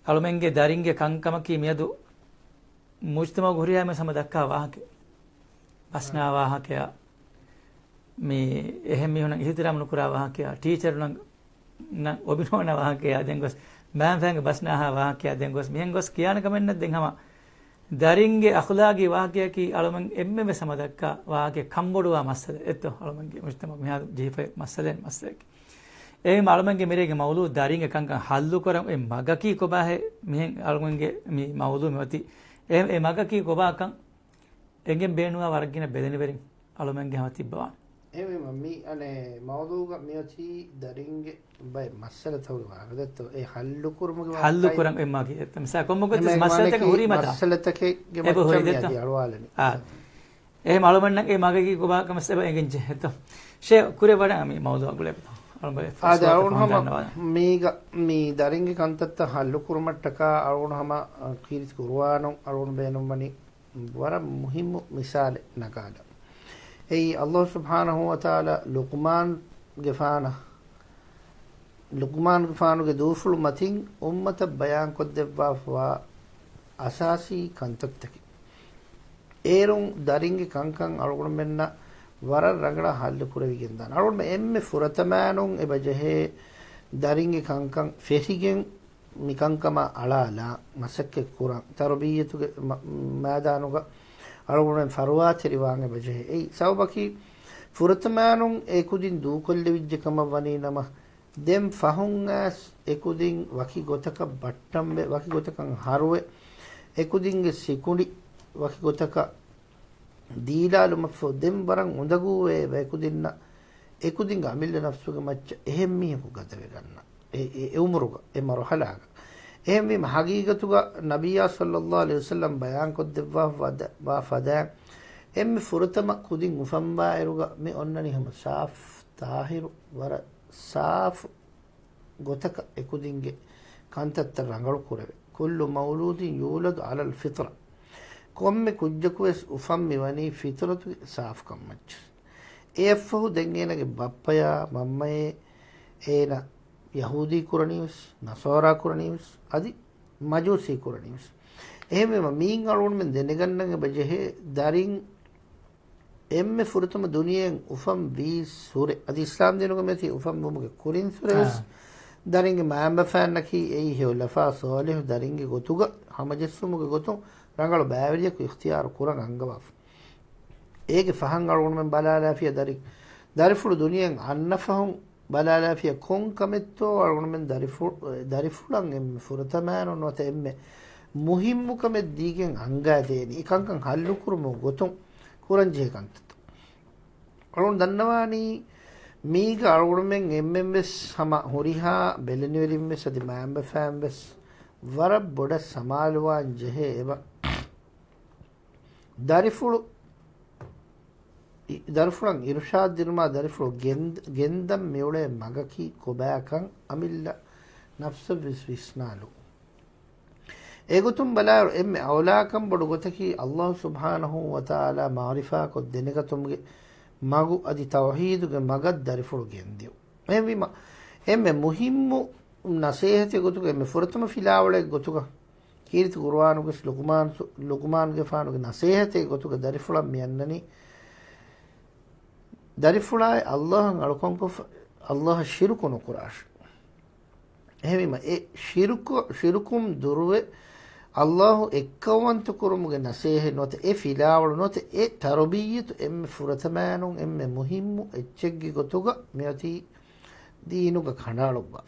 අලුමෙන්ගේ දරින්ගේ කංකමකී මියදු මුජ්තම ගුරියාම සම දක්කා වාහකේ බස්නා වාහකයා මේ එහෙම මිහුණ ඉහිතරම් නුකුරා වාහකයා ටීචර් නම් ඔබිනෝන වාහකයා දැන් ගොස් මෑන් ෆෑන්ගේ බස්නා වාහකයා දැන් ගොස් මිහෙන් ගොස් කියාන කමෙන්න දැන් හම දරින්ගේ අඛලාගේ වාහකයා කී අලුමෙන් එම්මෙ සම දක්කා වාහකේ කම්බොඩුවා මස්සල එතෝ අලුමෙන්ගේ මුජ්තම මිහා ජීපේ මස්සලෙන් මස්සලක ඒ අලුමෙන්ගේ මිරේගේ මවුලු දරින්ගේ කංකන් හල්ලු කරන් ඒ මගකී කොබාහේ මිහෙන් අලුමෙන්ගේ මේ මවුලු මෙවති ඒ මගකී කොබාකන් එංගෙන් බේනුවා වර්ගින බෙදෙන වෙරින් අලුමෙන්ගේ හම තිබ්බවා එහෙම මම්මි අනේ මවුදුග මියති දරින්ගේ බයි මස්සල තව වරදත් ඒ හල්ලු කුරම් එම්මාගේ තමසා කොම්මකොත් මස්සලතක හුරි මත මස්සලතකේ ගෙමච්ච අලවාලනේ එහෙම අලුමෙන් ඒ මගකී කොබාකම සබ එංගෙන් ජෙත ෂේ කුරේ වඩා මේ මවුදුග ගුලේ අලුමෙන් මේග මේ දරින්ගේ කන්තත්ත හල්ලු කුරමට්ටක අරුණහම කීරිස් කුරවානෝ අරුණ බේනුම්මනි වර මුහිම්මු මිසාලේ නකාල ඒ අල්ලාහ් සුබ්හානහු වතාලා ලුක්මාන් ගෆානුගේ දූෆුළු මතින් උම්මත බයාන් කොද්දෙව්වා අසාසී කන්තත්තකි ඒරුන් දරින්ගේ කංකන් අරුණ මෙන්න වර රගඩ හල්ලු කුරවිගෙන් දාන අරුණ එම්මේ ෆුරතමානුන් එබජහේ දරින්ගේ කංකන් ෆෙහිගෙන් මිකංකම අලාලා මසක්කේ කුරන් තරබියතුගේ මාදානුග අරුණ ෆරවාතිරි වාංගේ බජහේ ඒ සවබකි ෆුරතමානුන් ඒකුදින් දූකොල්ලෙ විජ්ජකම වනී නම දෙම් ෆහුන්ස් ඒකුදින් වකි ගොතක බට්ටම්බේ වකි ගොතකන් හරුවේ ඒකුදින්ගේ සිකුඩි වකි ගොතක දීලාලුම ෆොදෙම් බරන් උඳගුවේ ඒකුදින්න ඒකුදින් අමිල්ල නෆ්සුගේ මච්ච එහෙම් මියකු ගත වේ ගන්න ඒ උමරුග ඒ මරහලාග එහෙම මේ හගීගතුග නබියා සල්ලල්ලාහු අලයිහි වසල්ලම් බයාන් කොද්දවා වා ෆදා එම් ෆුරතම කුදින් උෆම්බා එරුග මේ ඔන්නනි හැම සාෆ් තාහිරු වර සාෆ් ගොතක එකුදින්ගේ කන්තත්ත රංගලු කුරවේ කුල්ලු මවුලූදින් යූලදු අලල් ෆිත්‍ර කොම්මෙ කුජ්ජකුවෙස් උෆම්මි වනී ෆිත්‍රතු සාෆ් කම්මච්ච ඒෆහු දෙංගේනගේ බප්පයා මම්මයේ ඒන යහූදී කුරණීවස් නසාරා කුරණීවස් අදි මජූසී කුරණීවස් එහෙමම මීන් අරුණ මෙන් දෙනගන්නගේ බජහේ දරින් එම්මෙ ෆුරතම දුනියෙන් උෆම් වී සූරේ අදි ඉස්ලාම් දෙනුග මෙති උෆම් මුමුගේ කුරින් සූරේස් දරින්ගේ මාම්බ ෆෑන්නකි එයි හොලෆා සෝලිහ් දරින්ගේ ගොතුග හමජස්සුමුගේ ගොතු රංගල බෑවරියක ඉක්තියාර කුරන් අංගවාෆ ඒගේ ෆහන් අරුණ මෙන් බලාලාෆිය දරිෆුළු දුනියෙන් අන්නෆහුන් බලාලාෆිය කොන් කමෙත්තෝ අරුණ මෙන් දරිෆුලන් එම්මෙ ෆුරතමානෝ නොත එම්මෙ මුහිම්මු කමෙ දීගෙන් අංගා දේනි එකංකන් හල්ලු කුරුමු ගොතුන් කුරංජේ කන්තත අරුණ දන්නවානි මීග අරුණ මෙන් එම්මෙස් සම හොරිහා බෙලනි වෙලින් මෙස් අදි මාම්බ ෆෑම්බස් වර බොඩ සමාලුවාන් ජෙහේ එව දරිෆුලන් ඉර්ෂාද් දිර්මා දරිෆුල ගෙන්දම් මෙවුලේ මගකි කොබෑකන් අමිල්ල නෆ්ස විස්නාලු ඒගොතුම් බලා එම්මෙ අවලාකම් බොඩු ගොතකි අල්ලාහ් සුබ්හානහු වතාලා මාරිෆා කො දෙනකතුම්ගේ මගු අදි තවහීදුගේ මගත් දරිෆුල ගෙන්දියු එම්මෙ මුහිම්මු නසීහති ගොතුක එම්මෙ ෆුරතම ෆිලාවලේ ගොතුක කීරිත කුර්ආනුගේ ලුක්මාන්ගේ ෆානුගේ නසීහති ගොතුක දරිෆුල මියන්නනි දරිෆුලායි අල්ලාහන් අලකොන්කො අල්ලාහ ශිරුකුණු කුරාශ එහෙමම ඒ ශිරුකුම් දුරුවේ අල්ලාහ් එක්කවන්ත කුරුමුගේ නසීහ නොත ඒ ෆිලාවල නොත ඒ තරබියතු එම්මෙ ෆුරතමානුන් එම්මෙ මුහිම්මු එච්චෙග්ගි ගොතුග මෙයති දීනුග කණාලොබ්බා